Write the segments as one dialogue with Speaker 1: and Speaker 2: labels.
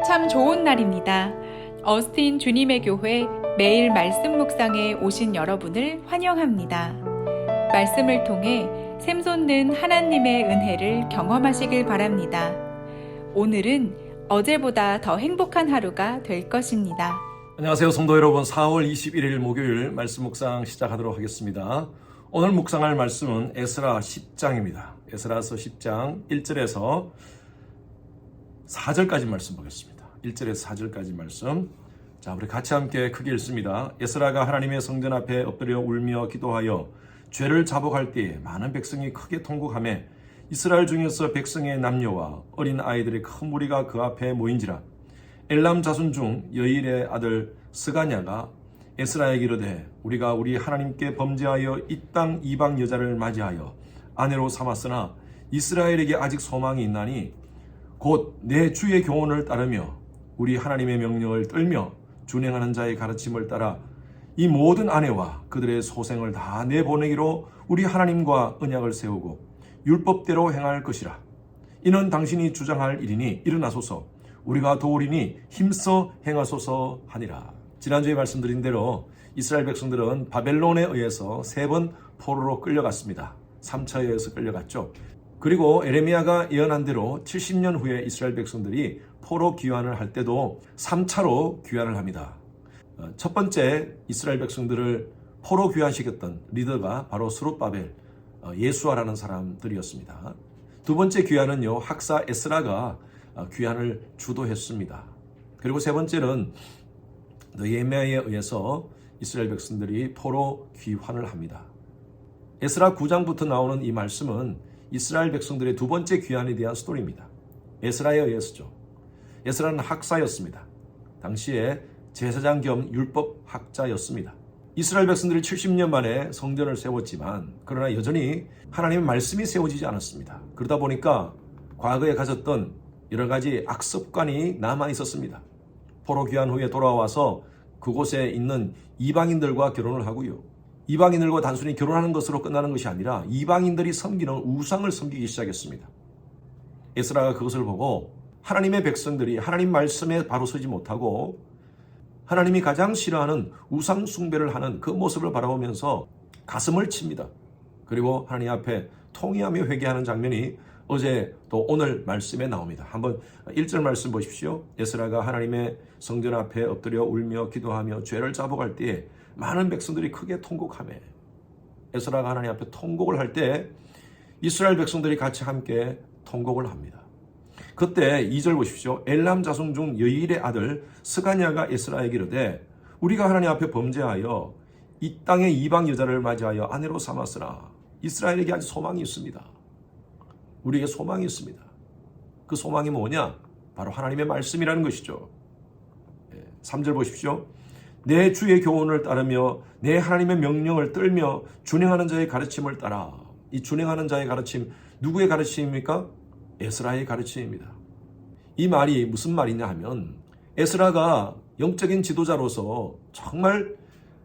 Speaker 1: 참 좋은 날입니다. 어스틴 주님의 교회 매일 말씀 묵상에 오신 여러분을 환영합니다. 말씀을 통해 샘솟는 하나님의 은혜를 경험하시길 바랍니다. 오늘은 어제보다 더 행복한 하루가 될 것입니다.
Speaker 2: 안녕하세요 성도 여러분, 4월 21일 목요일 말씀 묵상 시작하도록 하겠습니다. 오늘 묵상할 말씀은 에스라 10장입니다. 에스라서 10장 1절에서 4절까지 말씀 보겠습니다. 1절에서 4절까지 말씀. 자, 우리 같이 함께 크게 읽습니다. 에스라가 하나님의 성전 앞에 엎드려 울며 기도하여 죄를 자복할 때에 많은 백성이 크게 통곡하며 이스라엘 중에서 백성의 남녀와 어린 아이들의 큰 무리가 그 앞에 모인지라. 엘람 자손 중 여일의 아들 스가냐가 에스라에게 이르되 우리가 우리 하나님께 범죄하여 이 땅 이방 여자를 맞이하여 아내로 삼았으나 이스라엘에게 아직 소망이 있나니 곧 내 주의 교훈을 따르며 우리 하나님의 명령을 떨며 준행하는 자의 가르침을 따라 이 모든 아내와 그들의 소생을 다 내보내기로 우리 하나님과 언약을 세우고 율법대로 행할 것이라. 이는 당신이 주장할 일이니 일어나소서, 우리가 도우리니 힘써 행하소서 하니라. 지난주에 말씀드린 대로 이스라엘 백성들은 바벨론에 의해서 3번 포로로 끌려갔습니다. 3차에 의해서 끌려갔죠. 그리고 에레미야가 예언한 대로 70년 후에 이스라엘 백성들이 포로 귀환을 할 때도 3차로 귀환을 합니다. 첫 번째 이스라엘 백성들을 포로 귀환시켰던 리더가 바로 스룹바벨, 예수아라는 사람들이었습니다. 두 번째 귀환은요, 학사 에스라가 귀환을 주도했습니다. 그리고 세 번째는 느헤미야에 의해서 이스라엘 백성들이 포로 귀환을 합니다. 에스라 9장부터 나오는 이 말씀은 이스라엘 백성들의 두 번째 귀환에 대한 스토리입니다. 에스라에 의해서죠. 에스라는 학사였습니다. 당시에 제사장 겸 율법 학자였습니다. 이스라엘 백성들이 70년 만에 성전을 세웠지만 그러나 여전히 하나님의 말씀이 세워지지 않았습니다. 그러다 보니까 과거에 가졌던 여러 가지 악습관이 남아 있었습니다. 포로 귀환 후에 돌아와서 그곳에 있는 이방인들과 결혼을 하고요. 이방인들과 단순히 결혼하는 것으로 끝나는 것이 아니라 이방인들이 섬기는 우상을 섬기기 시작했습니다. 에스라가 그것을 보고 하나님의 백성들이 하나님 말씀에 바로 서지 못하고 하나님이 가장 싫어하는 우상 숭배를 하는 그 모습을 바라보면서 가슴을 칩니다. 그리고 하나님 앞에 통회하며 회개하는 장면이 어제 또 오늘 말씀에 나옵니다. 한번 1절 말씀 보십시오. 에스라가 하나님의 성전 앞에 엎드려 울며 기도하며 죄를 자복할 때에 많은 백성들이 크게 통곡하며, 에스라가 하나님 앞에 통곡을 할 때 이스라엘 백성들이 같이 함께 통곡을 합니다. 그때 2절 보십시오. 엘람 자손 중 여일의 아들 스가냐가 에스라에게 이르되 우리가 하나님 앞에 범죄하여 이 땅의 이방 여자를 맞이하여 아내로 삼았으나 이스라엘에게 아직 소망이 있습니다. 우리에게 소망이 있습니다. 그 소망이 뭐냐? 바로 하나님의 말씀이라는 것이죠. 3절 보십시오. 내 주의 교훈을 따르며 내 하나님의 명령을 떨며 준행하는 자의 가르침을 따라. 이 준행하는 자의 가르침, 누구의 가르침입니까? 에스라의 가르침입니다. 이 말이 무슨 말이냐 하면 에스라가 영적인 지도자로서 정말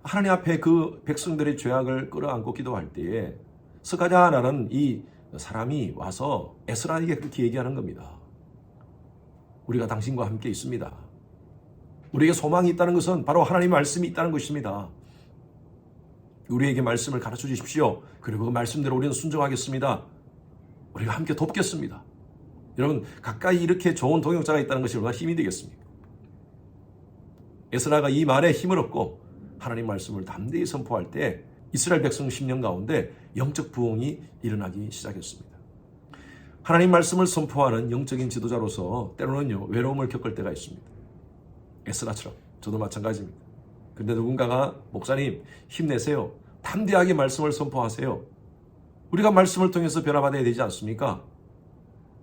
Speaker 2: 하나님 앞에 그 백성들의 죄악을 끌어안고 기도할 때에 스가냐라는 이 사람이 와서 에스라에게 그렇게 얘기하는 겁니다. 우리가 당신과 함께 있습니다. 우리에게 소망이 있다는 것은 바로 하나님의 말씀이 있다는 것입니다. 우리에게 말씀을 가르쳐 주십시오. 그리고 그 말씀대로 우리는 순종하겠습니다. 우리가 함께 돕겠습니다. 여러분, 가까이 이렇게 좋은 동역자가 있다는 것이 얼마나 힘이 되겠습니까? 에스라가 이 말에 힘을 얻고 하나님 말씀을 담대히 선포할 때 이스라엘 백성 10년 가운데 영적 부흥이 일어나기 시작했습니다. 하나님 말씀을 선포하는 영적인 지도자로서 때로는요, 외로움을 겪을 때가 있습니다. 에스라처럼 저도 마찬가지입니다. 그런데 누군가가 목사님 힘내세요. 담대하게 말씀을 선포하세요. 우리가 말씀을 통해서 변화받아야 되지 않습니까?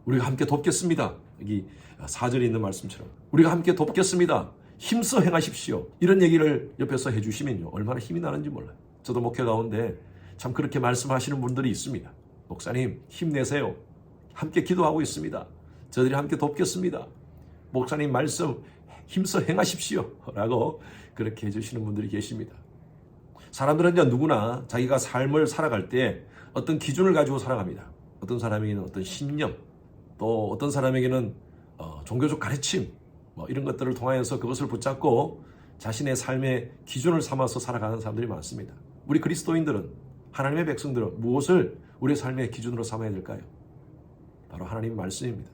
Speaker 2: 우리가 함께 돕겠습니다. 여기 4절에 있는 말씀처럼 우리가 함께 돕겠습니다. 힘써 행하십시오. 이런 얘기를 옆에서 해주시면요, 얼마나 힘이 나는지 몰라요. 저도 목회 가운데 참 그렇게 말씀하시는 분들이 있습니다. 목사님 힘내세요. 함께 기도하고 있습니다. 저들이 함께 돕겠습니다. 목사님 말씀 힘써 행하십시오 라고 그렇게 해주시는 분들이 계십니다. 사람들은 누구나 자기가 삶을 살아갈 때 어떤 기준을 가지고 살아갑니다. 어떤 사람에게는 어떤 신념, 또 어떤 사람에게는 종교적 가르침, 이런 것들을 통하여서 그것을 붙잡고 자신의 삶의 기준을 삼아서 살아가는 사람들이 많습니다. 우리 그리스도인들은, 하나님의 백성들은 무엇을 우리의 삶의 기준으로 삼아야 될까요? 바로 하나님 말씀입니다.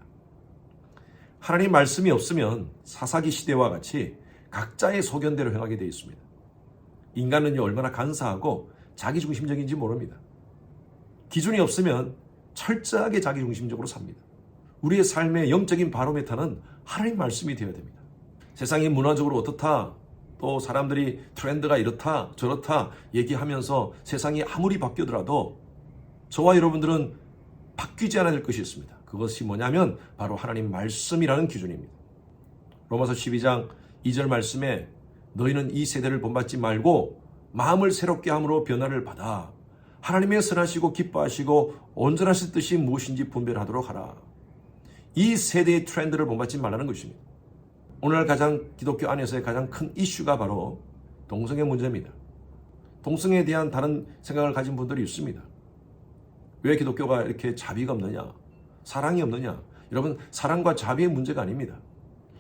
Speaker 2: 하나님 말씀이 없으면 사사기 시대와 같이 각자의 소견대로 행하게 되어 있습니다. 인간은요, 얼마나 간사하고 자기중심적인지 모릅니다. 기준이 없으면 철저하게 자기중심적으로 삽니다. 우리의 삶의 영적인 바로미터는 하나님 말씀이 되어야 됩니다. 세상이 문화적으로 어떻다, 또 사람들이 트렌드가 이렇다 저렇다 얘기하면서 세상이 아무리 바뀌더라도 저와 여러분들은 바뀌지 않아야 될 것이 있습니다. 그것이 뭐냐면 바로 하나님 말씀이라는 기준입니다. 로마서 12장 2절 말씀에 너희는 이 세대를 본받지 말고 마음을 새롭게 함으로 변화를 받아 하나님의 선하시고 기뻐하시고 온전하신 뜻이 무엇인지 분별하도록 하라. 이 세대의 트렌드를 본받지 말라는 것입니다. 오늘날 기독교 안에서의 가장 큰 이슈가 바로 동성애 문제입니다. 동성애에 대한 다른 생각을 가진 분들이 있습니다. 왜 기독교가 이렇게 자비가 없느냐, 사랑이 없느냐? 여러분, 사랑과 자비의 문제가 아닙니다.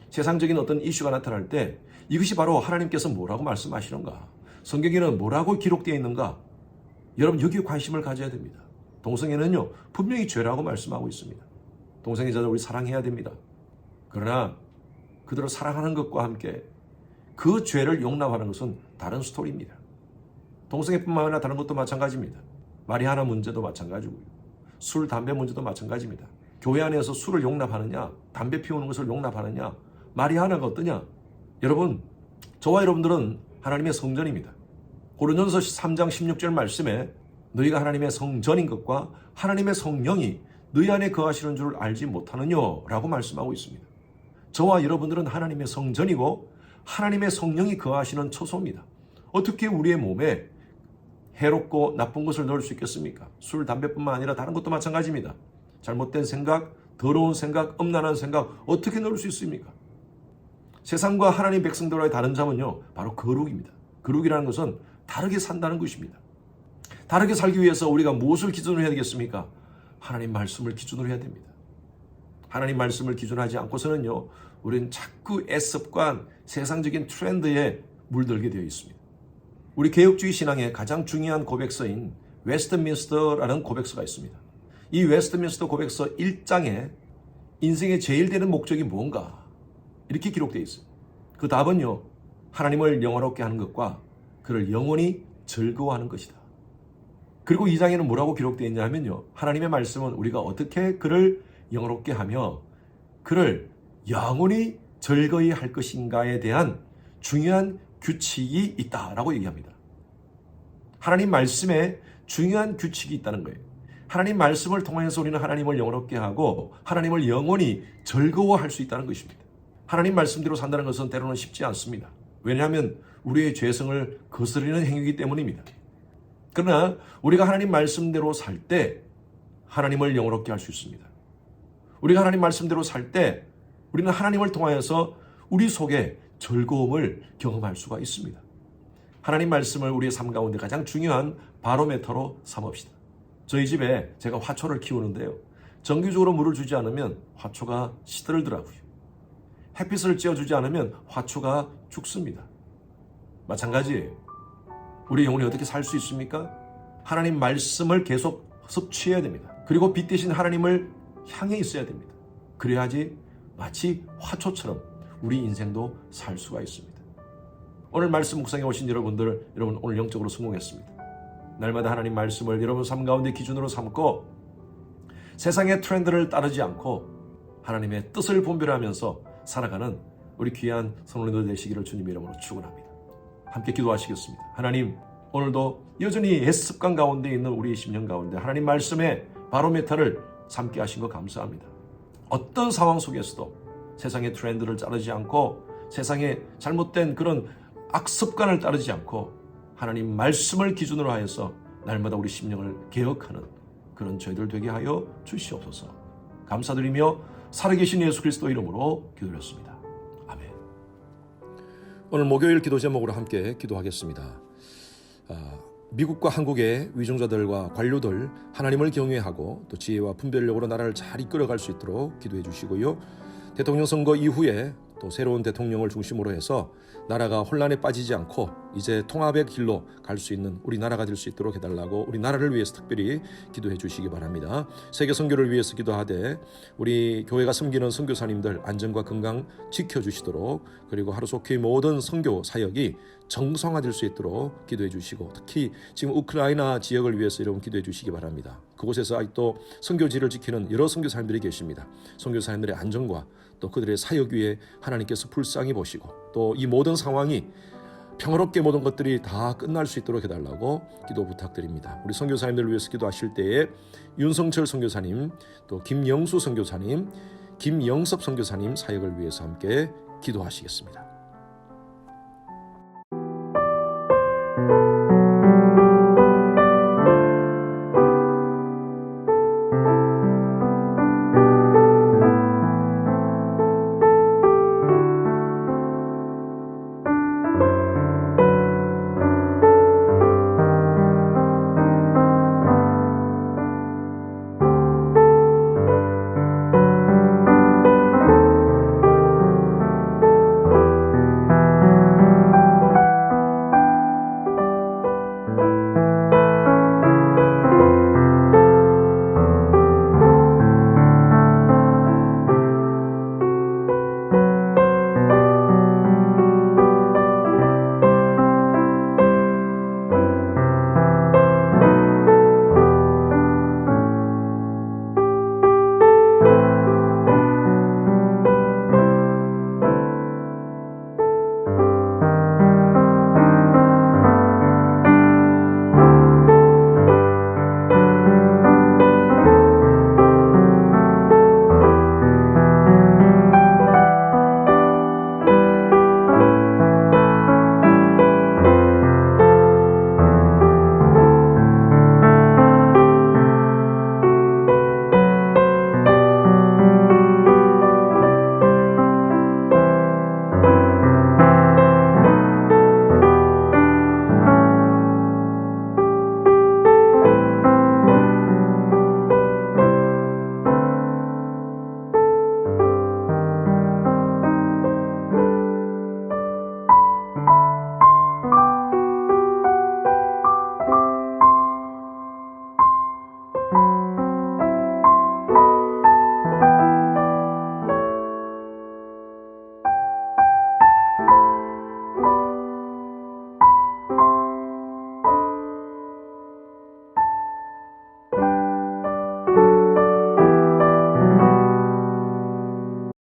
Speaker 2: 세상적인 어떤 이슈가 나타날 때 이것이 바로 하나님께서 뭐라고 말씀하시는가, 성경에는 뭐라고 기록되어 있는가, 여러분 여기에 관심을 가져야 됩니다. 동성애는요, 분명히 죄라고 말씀하고 있습니다. 동성애자들 우리 사랑해야 됩니다. 그러나 그들을 사랑하는 것과 함께 그 죄를 용납하는 것은 다른 스토리입니다. 동성애뿐만 아니라 다른 것도 마찬가지입니다. 마리아나 문제도 마찬가지고요. 술, 담배 문제도 마찬가지입니다. 교회 안에서 술을 용납하느냐, 담배 피우는 것을 용납하느냐, 마리아나가 어떠냐? 여러분, 저와 여러분들은 하나님의 성전입니다. 고린도전서 3장 16절 말씀에 너희가 하나님의 성전인 것과 하나님의 성령이 너희 안에 거하시는 줄 알지 못하느뇨? 라고 말씀하고 있습니다. 저와 여러분들은 하나님의 성전이고 하나님의 성령이 거하시는 처소입니다. 어떻게 우리의 몸에 해롭고 나쁜 것을 넣을 수 있겠습니까? 술, 담배뿐만 아니라 다른 것도 마찬가지입니다. 잘못된 생각, 더러운 생각, 음란한 생각 어떻게 넣을 수 있습니까? 세상과 하나님 백성들과의 다른 점은요, 바로 거룩입니다. 거룩이라는 것은 다르게 산다는 것입니다. 다르게 살기 위해서 우리가 무엇을 기준으로 해야 되겠습니까? 하나님 말씀을 기준으로 해야 됩니다. 하나님 말씀을 기준하지 않고서는요, 우리는 자꾸 애습관, 세상적인 트렌드에 물들게 되어 있습니다. 우리 개혁주의 신앙의 가장 중요한 고백서인 웨스트민스터라는 고백서가 있습니다. 이 웨스트민스터 고백서 1장에 인생의 제일 되는 목적이 뭔가 이렇게 기록되어 있어요. 그 답은요, 하나님을 영화롭게 하는 것과 그를 영원히 즐거워하는 것이다. 그리고 2장에는 뭐라고 기록되어 있냐면요, 하나님의 말씀은 우리가 어떻게 그를 영화롭게 하며 그를 영원히 즐거이 할 것인가에 대한 중요한 규칙이 있다라고 얘기합니다. 하나님 말씀에 중요한 규칙이 있다는 거예요. 하나님 말씀을 통해서 우리는 하나님을 영화롭게 하고 하나님을 영원히 즐거워할 수 있다는 것입니다. 하나님 말씀대로 산다는 것은 때로는 쉽지 않습니다. 왜냐하면 우리의 죄성을 거스르는 행위이기 때문입니다. 그러나 우리가 하나님 말씀대로 살 때 하나님을 영화롭게 할 수 있습니다. 우리가 하나님 말씀대로 살 때 우리는 하나님을 통하여서 우리 속에 즐거움을 경험할 수가 있습니다. 하나님 말씀을 우리의 삶 가운데 가장 중요한 바로메터로 삼읍시다. 저희 집에 제가 화초를 키우는데요, 정기적으로 물을 주지 않으면 화초가 시들더라고요. 햇빛을 쬐어주지 않으면 화초가 죽습니다. 마찬가지예요. 우리 영혼이 어떻게 살 수 있습니까? 하나님 말씀을 계속 섭취해야 됩니다. 그리고 빛 대신 하나님을 향해 있어야 됩니다. 그래야지 마치 화초처럼 우리 인생도 살 수가 있습니다. 오늘 말씀 묵상에 오신 여러분 오늘 영적으로 성공했습니다. 날마다 하나님 말씀을 여러분 삶 가운데 기준으로 삼고 세상의 트렌드를 따르지 않고 하나님의 뜻을 분별하면서 살아가는 우리 귀한 성도님들 되시기를 주님의 이름으로 축원합니다. 함께 기도하시겠습니다. 하나님, 오늘도 여전히 옛습관 가운데 있는 우리의 심령 가운데 하나님 말씀의 바로메터를 삼게 하신 것 감사합니다. 어떤 상황 속에서도 세상의 트렌드를 따르지 않고 세상의 잘못된 그런 악습관을 따르지 않고 하나님 말씀을 기준으로 하여서 날마다 우리 심령을 개혁하는 그런 저희들 되게 하여 주시옵소서. 감사드리며 살아계신 예수 그리스도 이름으로 기도드렸습니다. 아멘. 오늘 목요일 기도 제목으로 함께 기도하겠습니다. 미국과 한국의 위정자들과 관료들 하나님을 경외하고 또 지혜와 분별력으로 나라를 잘 이끌어갈 수 있도록 기도해 주시고요. 대통령 선거 이후에 또 또 새로운 대통령을 중심으로 해서 나라가 혼란에 빠지지 않고 이제 통합의 길로 갈 수 있는 우리 나라가 될 수 있도록 해달라고 우리 나라를 위해서 특별히 기도해 주시기 바랍니다. 세계 선교를 위해서 기도하되 우리 교회가 섬기는 선교사님들 안전과 건강 지켜주시도록, 그리고 하루속히 모든 선교 사역이 정상화될 수 있도록 기도해 주시고, 특히 지금 우크라이나 지역을 위해서 여러분 기도해 주시기 바랍니다. 그곳에서 아직도 선교지를 지키는 여러 선교사님들이 계십니다. 선교사님들의 안전과 또 그들의 사역 위에 하나님께서 불쌍히 보시고, 또 이 모든 상황이 평화롭게 모든 것들이 다 끝날 수 있도록 해달라고 기도 부탁드립니다. 우리 선교사님들을 위해서 기도하실 때에 윤성철 선교사님, 또 김영수 선교사님, 김영섭 선교사님 사역을 위해서 함께 기도하시겠습니다.